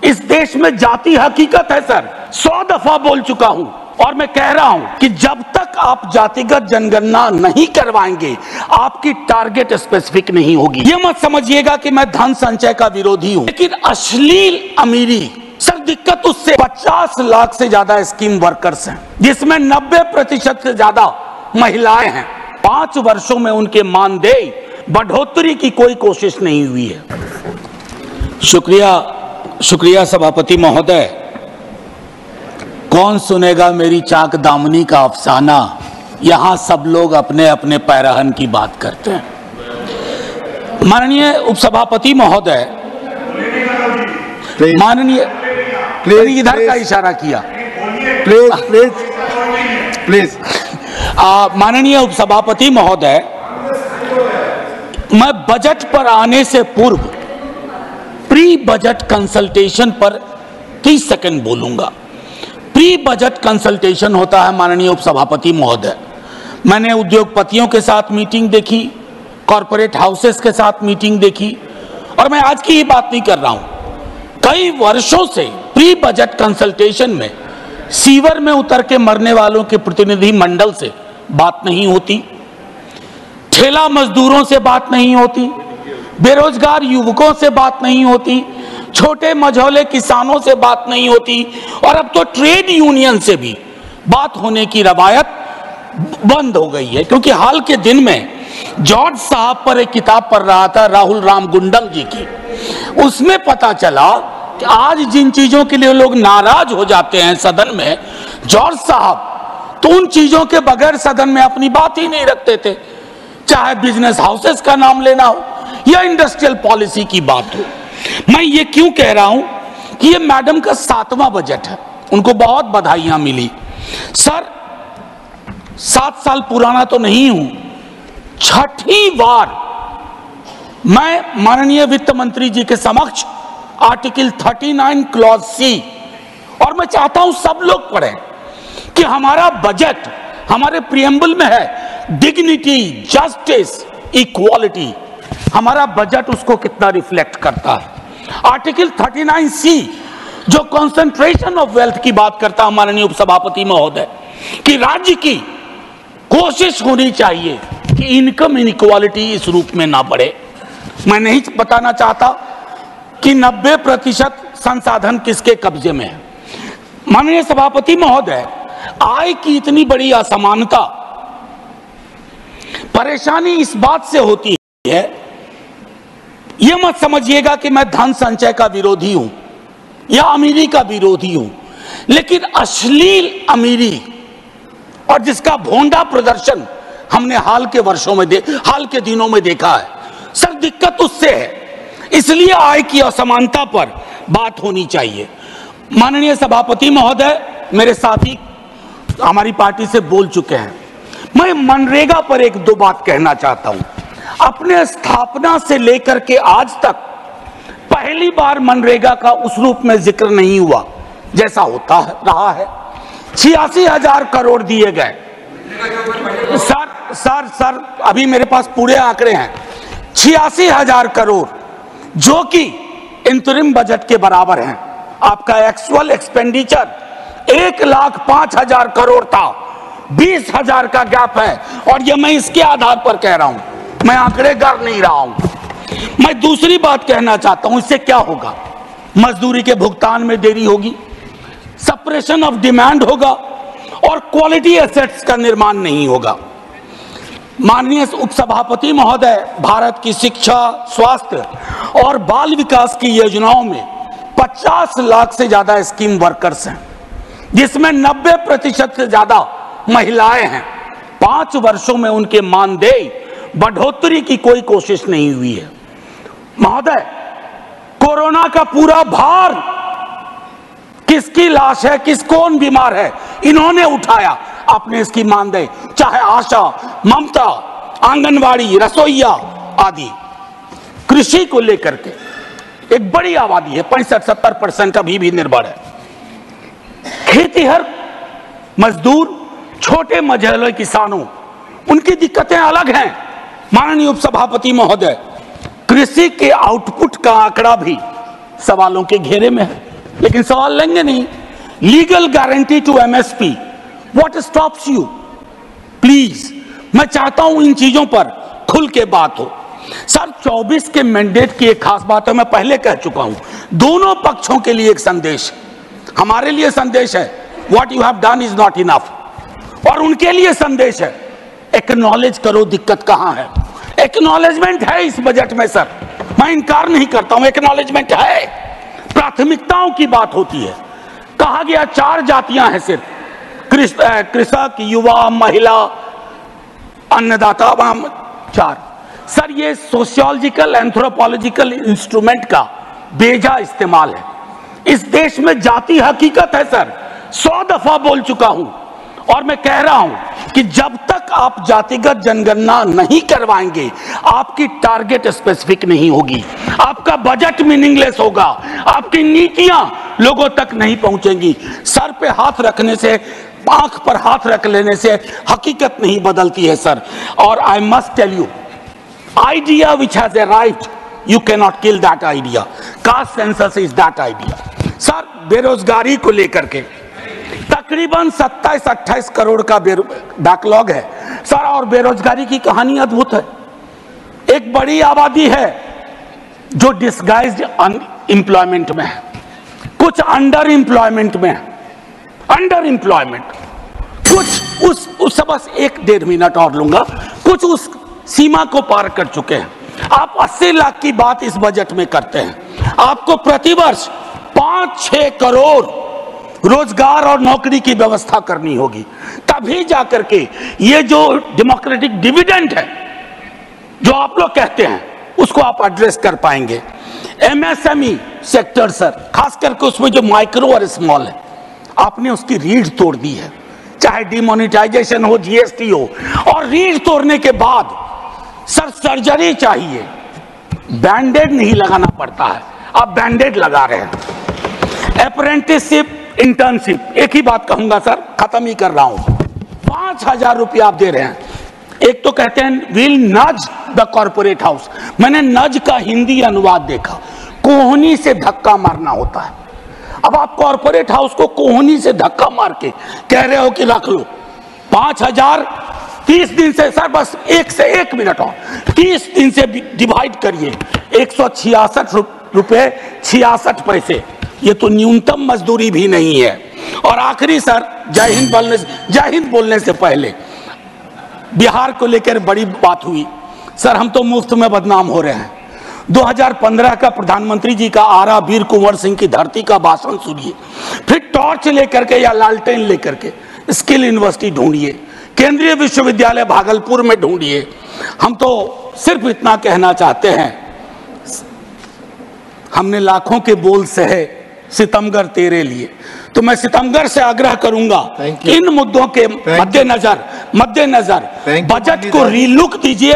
इस देश में जाति हकीकत है सर, 100 दफा बोल चुका हूं और मैं कह रहा हूं कि जब तक आप जातिगत जनगणना नहीं करवाएंगे आपकी टारगेट स्पेसिफिक नहीं होगी। ये मत समझिएगा कि मैं धन संचय का विरोधी हूं, लेकिन अश्लील अमीरी सर, दिक्कत उससे 50 लाख से ज्यादा स्कीम वर्कर्स हैं जिसमें 90% से ज्यादा महिलाएं हैं। 5 वर्षों में उनके मानदेय बढ़ोतरी की कोई कोशिश नहीं हुई है। शुक्रिया सभापति महोदय। कौन सुनेगा मेरी चाक दामनी का अफसाना, यहां सब लोग अपने अपने पैरहन की बात करते हैं। माननीय उपसभापति महोदय, माननीय इधर का इशारा किया, प्लीज। माननीय उपसभापति महोदय, मैं बजट पर आने से पूर्व प्री बजट कंसल्टेशन पर 30 सेकंड बोलूंगा। प्री बजट कंसल्टेशन होता है माननीय उपसभापति महोदय। मैंने उद्योगपतियों के साथ मीटिंग देखी, कॉरपोरेट हाउसेस के साथ मीटिंग देखी, और मैं आज की ही बात नहीं कर रहा हूं। कई वर्षों से प्री बजट कंसल्टेशन में सीवर में उतर के मरने वालों के प्रतिनिधि मंडल से बात नहीं होती, ठेला मजदूरों से बात नहीं होती, बेरोजगार युवकों से बात नहीं होती, छोटे मझौले किसानों से बात नहीं होती, और अब तो ट्रेड यूनियन से भी बात होने की रवायत बंद हो गई है। क्योंकि हाल के दिन में जॉर्ज साहब पर एक किताब पढ़ रहा था, राहुल राम गुंडम जी की, उसमें पता चला कि आज जिन चीजों के लिए लोग नाराज हो जाते हैं सदन में, जॉर्ज साहब तो उन चीजों के बगैर सदन में अपनी बात ही नहीं रखते थे, चाहे बिजनेस हाउसेस का नाम लेना हो या इंडस्ट्रियल पॉलिसी की बात हो। मैं ये क्यों कह रहा हूं कि ये मैडम का 7वां बजट है, उनको बहुत बधाइयां मिली। सर 7 साल पुराना तो नहीं हूं, 6ठी बार मैं माननीय वित्त मंत्री जी के समक्ष आर्टिकल 39 क्लॉज सी, और मैं चाहता हूं सब लोग पढ़ें कि हमारा बजट हमारे प्रियम्बल में है डिग्निटी, जस्टिस, इक्वालिटी। हमारा बजट उसको कितना रिफ्लेक्ट करता है। आर्टिकल 39 सी जो कंसंट्रेशन ऑफ वेल्थ की बात करता है माननीय उपसभापति महोदय, कि राज्य की कोशिश होनी चाहिए कि इनकम इनइक्वालिटी इस रूप में ना बढ़े। मैं नहीं बताना चाहता कि 90% संसाधन किसके कब्जे में है। माननीय सभापति महोदय, आय की इतनी बड़ी असमानता परेशानी इस बात से होती है, यह मत समझिएगा कि मैं धन संचय का विरोधी हूं या अमीरी का विरोधी हूं, लेकिन अश्लील अमीरी और जिसका भोंडा प्रदर्शन हमने हाल के दिनों में देखा है। सर दिक्कत उससे है, इसलिए आय की असमानता पर बात होनी चाहिए। माननीय सभापति महोदय, मेरे साथी हमारी पार्टी से बोल चुके हैं, मैं मनरेगा पर 1-2 बात कहना चाहता हूं। अपने स्थापना से लेकर के आज तक पहली बार मनरेगा का उस रूप में जिक्र नहीं हुआ जैसा होता रहा है। 86,000 करोड़ दिए गए। सर अभी मेरे पास पूरे आंकड़े हैं। 86,000 करोड़ जो कि इंतरिम बजट के बराबर हैं। आपका एक्चुअल एक्सपेंडिचर 1,05,000 करोड़ था, 20,000 का गैप है, और ये मैं इसके आधार पर कह रहा हूं, मैं आंकड़े कर नहीं रहा हूं। मैं दूसरी बात कहना चाहता हूं, इससे क्या होगा? मजदूरी के भुगतान में देरी होगी, सप्रेशन ऑफ डिमांड होगा, और क्वालिटी एसेट्स का निर्माण नहीं होगा। माननीय उपसभापति महोदय, भारत की शिक्षा, स्वास्थ्य और बाल विकास की योजनाओं में 50 लाख से ज्यादा स्कीम वर्कर्स हैं, जिसमें 90% से ज्यादा महिलाएं हैं। 5 वर्षों में उनके मानदेय बढ़ोतरी की कोई कोशिश नहीं हुई है। महोदय, कोरोना का पूरा भार किसकी लाश है, कौन बीमार है, इन्होंने उठाया। अपने इसकी मानदेय, चाहे आशा, ममता, आंगनवाड़ी, रसोईया आदि, कृषि को लेकर के एक बड़ी आबादी है, 65-70% अभी भी निर्भर है। खेतीहर मजदूर, छोटे मझौले किसानों, उनकी दिक्कतें अलग हैं। माननीय उपसभापति महोदय, कृषि के आउटपुट का आंकड़ा भी सवालों के घेरे में है। लेकिन सवाल लेंगे नहीं। Legal guarantee to MSP, what stops you? Please, मैं चाहता हूं इन चीजों पर खुल के बात हो। सर 24 के मैंडेट की एक खास बात है, मैं पहले कह चुका हूं, दोनों पक्षों के लिए एक संदेश, हमारे लिए संदेश है what you have done is not enough, और उनके लिए संदेश है एक्नॉलेज करो दिक्कत कहां है। एक्नॉलेजमेंट है इस बजट में सर, मैं इनकार नहीं करता हूं, एक्नॉलेजमेंट है। प्राथमिकताओं की बात होती है। कहा गया 4 जातियां हैं सिर्फ, कृषक, युवा, महिला, अन्नदाता, 4। सर ये सोशियोलॉजिकल एंथ्रोपोलॉजिकल इंस्ट्रूमेंट का बेजा इस्तेमाल है। इस देश में जाति हकीकत है सर, 100 दफा बोल चुका हूं, और मैं कह रहा हूं कि जब तक आप जातिगत जनगणना नहीं करवाएंगे, आपकी टारगेट स्पेसिफिक नहीं होगी, आपका बजट मीनिंगलेस होगा, आपकी नीतियां लोगों तक नहीं पहुंचेंगी। सर पे हाथ रखने से, आंख पर हाथ रख लेने से हकीकत नहीं बदलती है सर। और I must tell you, idea which has arrived, you can not kill that idea. Caste census is that idea. Sir बेरोजगारी को लेकर के तकरीबन 27-28 करोड़ का बैकलॉग है सर, और बेरोजगारी की कहानी अद्भुत है। एक बड़ी आबादी है जो डिस्गाइज्ड अनएम्प्लॉयमेंट में है, कुछ अंडर एम्प्लॉयमेंट में है, अंडर एम्प्लॉयमेंट, कुछ उस बस 1-1.5 मिनट और लूंगा, कुछ उस सीमा को पार कर चुके हैं। आप 80 लाख की बात इस बजट में करते हैं, आपको प्रतिवर्ष 5-6 करोड़ रोजगार और नौकरी की व्यवस्था करनी होगी, तभी जाकर के ये जो डेमोक्रेटिक डिविडेंड है जो आप लोग कहते हैं, उसको आप एड्रेस कर पाएंगे। एमएसएमई सेक्टर सर, खास करके उसमें जो माइक्रो और स्मॉल है, आपने उसकी रीढ़ तोड़ दी है, चाहे डिमोनेटाइजेशन हो, जीएसटी हो, और रीढ़ तोड़ने के बाद सर सर्जरी चाहिए, बैंडेड नहीं लगाना पड़ता है, आप बैंडेड लगा रहे हैं। अप्रेंटिसशिप, इंटर्नशिप, एक ही बात कहूंगा सर, खत्म ही कर रहा हूं, 5,000 रुपया आप दे रहे हैं। एक तो कहते हैं विल नज द कॉर्पोरेट हाउस, मैंने नज का हिंदी अनुवाद देखा, कोहनी से धक्का मारना होता है। अब आप कॉर्पोरेट हाउस को कोहनी से धक्का मार के कह रहे हो कि रख लो 5,000, 30 दिन से सर, बस 1 से 1 मिनट और 30 दिन से डिवाइड करिए, 166 रुपए 66 पैसे, ये तो न्यूनतम मजदूरी भी नहीं है। और आखिरी सर, जय हिंद बोलने से पहले बिहार को लेकर बड़ी बात हुई सर, हम तो मुफ्त में बदनाम हो रहे हैं। 2015 का प्रधानमंत्री जी का आरा वीर कुंवर सिंह की धरती का भाषण सुनिए, फिर टॉर्च लेकर के या लालटेन लेकर के स्किल यूनिवर्सिटी ढूंढिए, केंद्रीय विश्वविद्यालय भागलपुर में ढूंढिए। हम तो सिर्फ इतना कहना चाहते हैं, हमने लाखों के बोल सहे सितमगर तेरे लिए, तो मैं सितमगर से आग्रह करूंगा इन मुद्दों के मद्देनजर बजट को रीलुक दीजिए।